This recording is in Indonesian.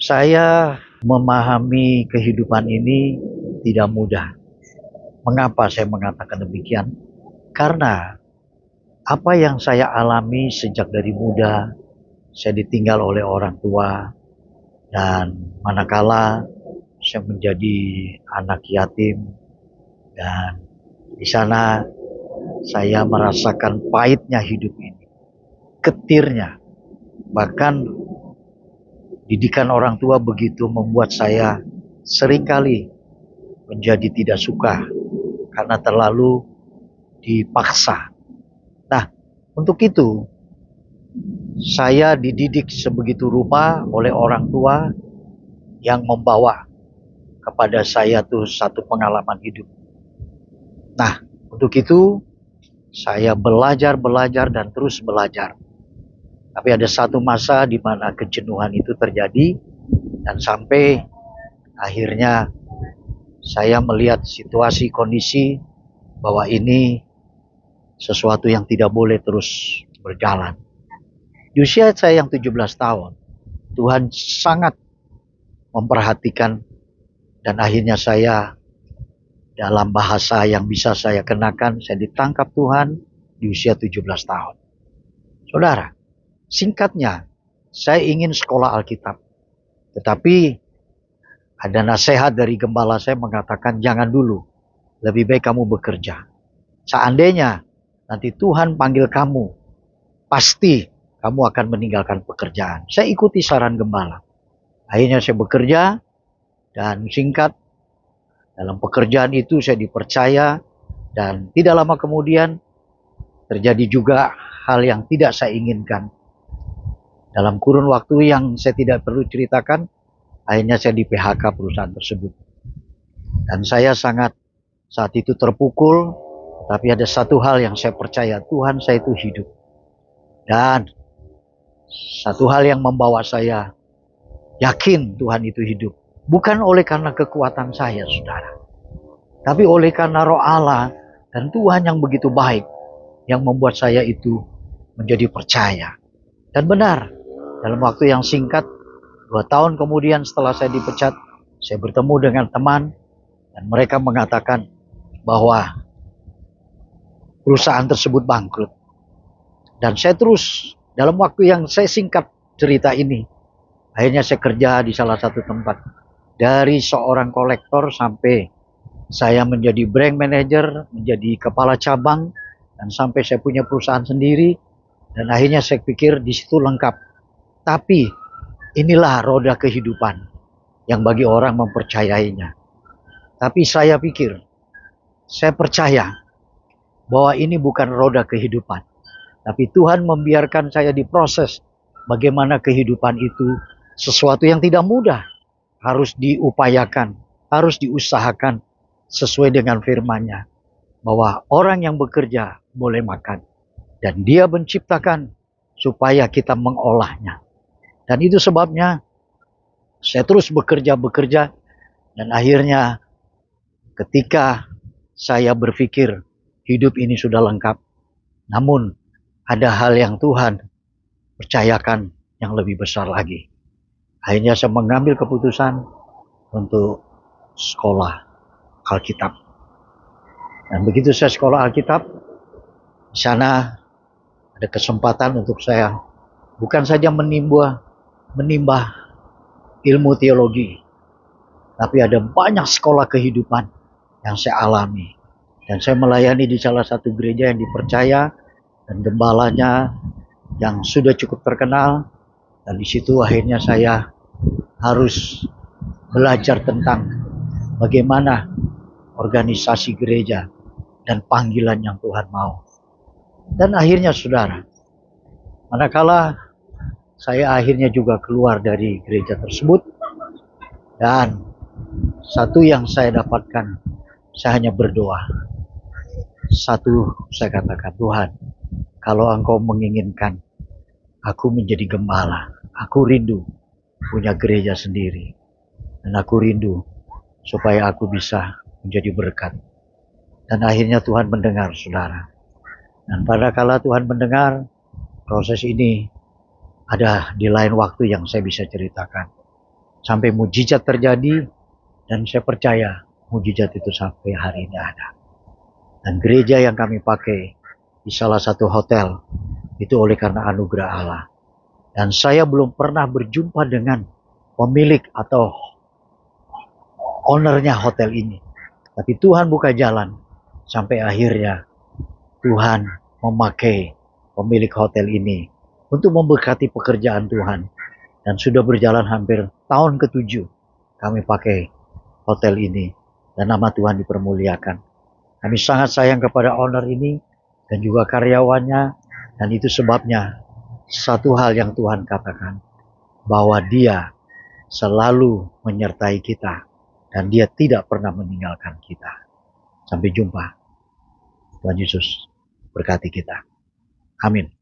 Saya memahami kehidupan ini tidak mudah. Mengapa saya mengatakan demikian? Karena apa yang saya alami sejak dari muda, saya ditinggal oleh orang tua, dan manakala saya menjadi anak yatim, dan di sana saya merasakan pahitnya hidup ini, getirnya. Bahkan didikan orang tua begitu membuat saya seringkali menjadi tidak suka karena terlalu dipaksa. Nah, untuk itu saya dididik sebegitu rupa oleh orang tua yang membawa kepada saya tuh satu pengalaman hidup. Nah, untuk itu saya belajar dan terus belajar. Tapi ada satu masa di mana kejenuhan itu terjadi dan sampai akhirnya saya melihat situasi kondisi bahwa ini sesuatu yang tidak boleh terus berjalan. Di usia saya yang 17 tahun, Tuhan sangat memperhatikan dan akhirnya saya dalam bahasa yang bisa saya kenakan, saya ditangkap Tuhan di usia 17 tahun. Saudara, singkatnya, saya ingin sekolah Alkitab. Tetapi ada nasihat dari gembala saya mengatakan jangan dulu, lebih baik kamu bekerja. Seandainya nanti Tuhan panggil kamu, pasti kamu akan meninggalkan pekerjaan. Saya ikuti saran gembala. Akhirnya saya bekerja dan singkat, dalam pekerjaan itu saya dipercaya dan tidak lama kemudian terjadi juga hal yang tidak saya inginkan. Dalam kurun waktu yang saya tidak perlu ceritakan, akhirnya saya di PHK perusahaan tersebut. Dan saya sangat saat itu terpukul, tapi ada satu hal yang saya percaya, Tuhan saya itu hidup. Dan satu hal yang membawa saya yakin Tuhan itu hidup. Bukan oleh karena kekuatan saya, saudara. Tapi oleh karena roh Allah dan Tuhan yang begitu baik, yang membuat saya itu menjadi percaya. Dan benar, dalam waktu yang singkat, 2 tahun kemudian setelah saya dipecat, saya bertemu dengan teman dan mereka mengatakan bahwa perusahaan tersebut bangkrut. Dan saya terus, dalam waktu yang saya singkat cerita ini, akhirnya saya kerja di salah satu tempat. Dari seorang kolektor sampai saya menjadi brand manager, menjadi kepala cabang, dan sampai saya punya perusahaan sendiri. Dan akhirnya saya pikir di situ lengkap. Tapi inilah roda kehidupan yang bagi orang mempercayainya. Tapi saya pikir, saya percaya bahwa ini bukan roda kehidupan. Tapi Tuhan membiarkan saya diproses bagaimana kehidupan itu sesuatu yang tidak mudah. Harus diupayakan, harus diusahakan sesuai dengan firman-Nya. Bahwa orang yang bekerja boleh makan. Dan Dia menciptakan supaya kita mengolahnya. Dan itu sebabnya saya terus bekerja dan akhirnya ketika saya berpikir hidup ini sudah lengkap, namun ada hal yang Tuhan percayakan yang lebih besar lagi. Akhirnya saya mengambil keputusan untuk sekolah Alkitab. Dan begitu saya sekolah Alkitab, di sana ada kesempatan untuk saya bukan saja menimba ilmu teologi, tapi ada banyak sekolah kehidupan yang saya alami. Dan saya melayani di salah satu gereja yang dipercaya dan gembalanya yang sudah cukup terkenal. Dan di situ akhirnya saya harus belajar tentang bagaimana organisasi gereja dan panggilan yang Tuhan mau. Dan akhirnya saudara, manakala saya akhirnya juga keluar dari gereja tersebut, dan satu yang saya dapatkan, saya hanya berdoa. Satu, saya katakan, Tuhan, kalau Engkau menginginkan aku menjadi gembala, aku rindu punya gereja sendiri. Dan aku rindu supaya aku bisa menjadi berkat. Dan akhirnya Tuhan mendengar, saudara. Dan pada kala Tuhan mendengar, proses ini ada di lain waktu yang saya bisa ceritakan. sampai mujizat terjadi, dan saya percaya mujizat itu sampai hari ini ada. Dan gereja yang kami pakai di salah satu hotel itu oleh karena anugerah Allah. Dan saya belum pernah berjumpa dengan pemilik atau ownernya hotel ini. Tapi Tuhan buka jalan sampai akhirnya Tuhan memakai pemilik hotel ini untuk memberkati pekerjaan Tuhan. Dan sudah berjalan hampir tahun ke-7 kami pakai hotel ini. Dan nama Tuhan dipermuliakan. Kami sangat sayang kepada owner ini dan juga karyawannya. Dan itu sebabnya satu hal yang Tuhan katakan, bahwa Dia selalu menyertai kita dan Dia tidak pernah meninggalkan kita. Sampai jumpa. Tuhan Yesus berkati kita. Amin.